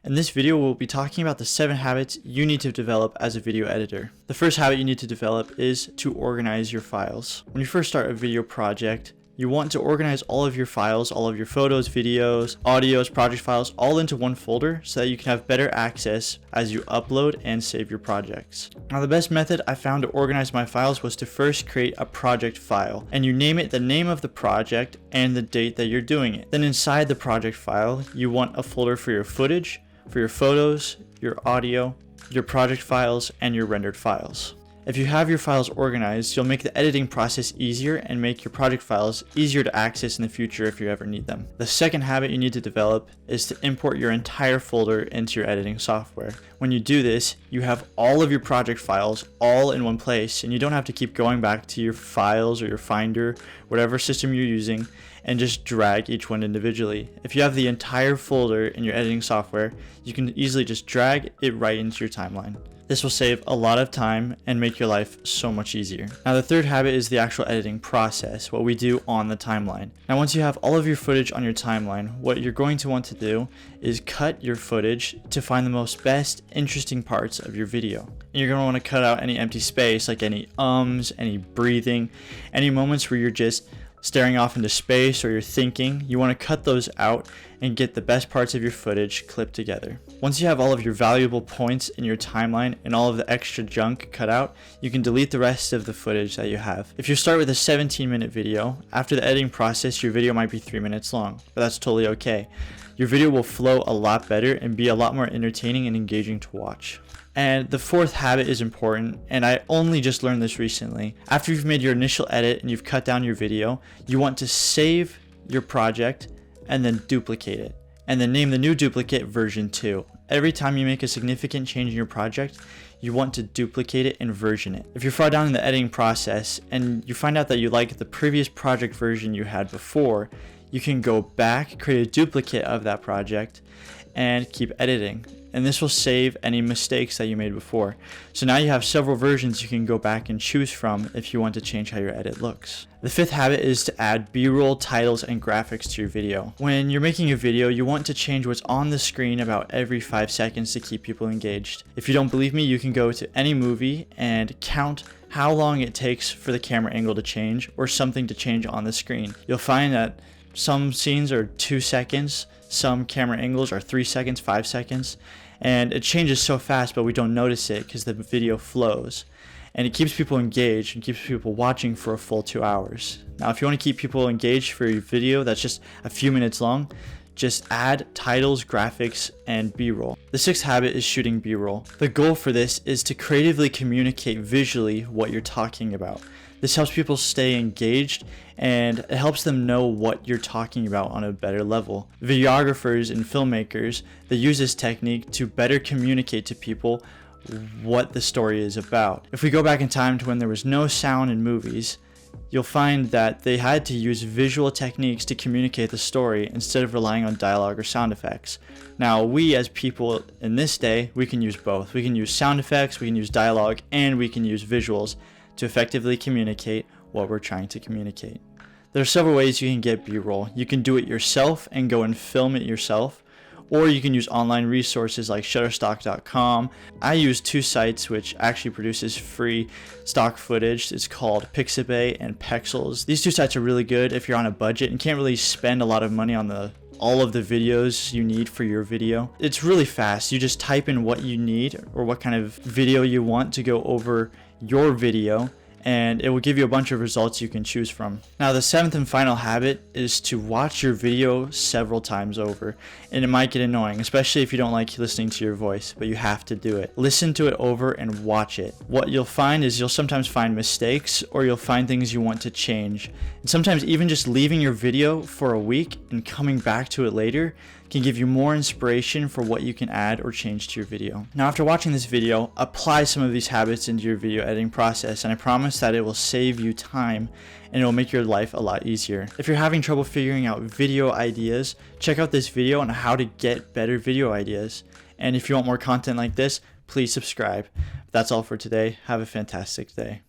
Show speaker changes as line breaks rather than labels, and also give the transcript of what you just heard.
In this video, we'll be talking about the 7 habits you need to develop as a video editor. The first habit you need to develop is to organize your files. When you first start a video project, you want to organize all of your files, all of your photos, videos, audios, project files, all into one folder so that you can have better access as you upload and save your projects. Now, the best method I found to organize my files was to first create a project file, and you name it the name of the project and the date that you're doing it. Then inside the project file, you want a folder for your footage, for your photos, your audio, your project files, and your rendered files. If you have your files organized, you'll make the editing process easier and make your project files easier to access in the future if you ever need them. The second habit you need to develop is to import your entire folder into your editing software. When you do this, you have all of your project files all in one place, and you don't have to keep going back to your files or your Finder, whatever system you're using, and just drag each one individually. If you have the entire folder in your editing software, you can easily just drag it right into your timeline. This will save a lot of time and make your life so much easier. Now, the third habit is the actual editing process, what we do on the timeline. Now, once you have all of your footage on your timeline, what you're going to want to do is cut your footage to find the most best, interesting parts of your video. And you're going to want to cut out any empty space, like any ums, any breathing, any moments where you're just staring off into space or you're thinking. You want to cut those out and get the best parts of your footage clipped together. Once you have all of your valuable points in your timeline and all of the extra junk cut out, you can delete the rest of the footage that you have. If you start with a 17-minute video, after the editing process, your video might be 3 minutes long, but that's totally okay. Your video will flow a lot better and be a lot more entertaining and engaging to watch. And the fourth habit is important, and I only just learned this recently. After you've made your initial edit and you've cut down your video, you want to save your project and then duplicate it, and then name the new duplicate version 2. Every time you make a significant change in your project, you want to duplicate it and version it. If you're far down in the editing process and you find out that you like the previous project version you had before, you can go back, create a duplicate of that project, and keep editing. And this will save any mistakes that you made before. So now you have several versions you can go back and choose from if you want to change how your edit looks. The fifth habit is to add B-roll, titles, and graphics to your video. When you're making a video, you want to change what's on the screen about every 5 seconds to keep people engaged. If you don't believe me, you can go to any movie and count how long it takes for the camera angle to change or something to change on the screen. You'll find that some scenes are 2 seconds, some camera angles are 3 seconds, 5 seconds, and it changes so fast, but we don't notice it because the video flows. And it keeps people engaged and keeps people watching for a full 2 hours. Now, if you want to keep people engaged for your video that's just a few minutes long, just add titles, graphics, and B-roll. The sixth habit is shooting B-roll. The goal for this is to creatively communicate visually what you're talking about. This helps people stay engaged and it helps them know what you're talking about on a better level. Videographers and filmmakers, they use this technique to better communicate to people what the story is about. If we go back in time to when there was no sound in movies, you'll find that they had to use visual techniques to communicate the story instead of relying on dialogue or sound effects. Now, we as people in this day, we can use both. We can use sound effects, we can use dialogue, and we can use visuals to effectively communicate what we're trying to communicate. There are several ways you can get B-roll. You can do it yourself and go and film it yourself, or you can use online resources like Shutterstock.com. I use 2 sites which actually produces free stock footage. It's called Pixabay and Pexels. These 2 sites are really good if you're on a budget and can't really spend a lot of money on all of the videos you need for your video. It's really fast. You just type in what you need or what kind of video you want to go over your video, and it will give you a bunch of results you can choose from. Now, the 7th and final habit is to watch your video several times over. And it might get annoying, especially if you don't like listening to your voice, but you have to do it. Listen to it over and watch it. What you'll find is you'll sometimes find mistakes or you'll find things you want to change. And sometimes even just leaving your video for a week and coming back to it later can give you more inspiration for what you can add or change to your video. Now, after watching this video, apply some of these habits into your video editing process, and I promise that it will save you time and it will make your life a lot easier. If you're having trouble figuring out video ideas, check out this video on how to get better video ideas. And if you want more content like this, please subscribe. That's all for today. Have a fantastic day.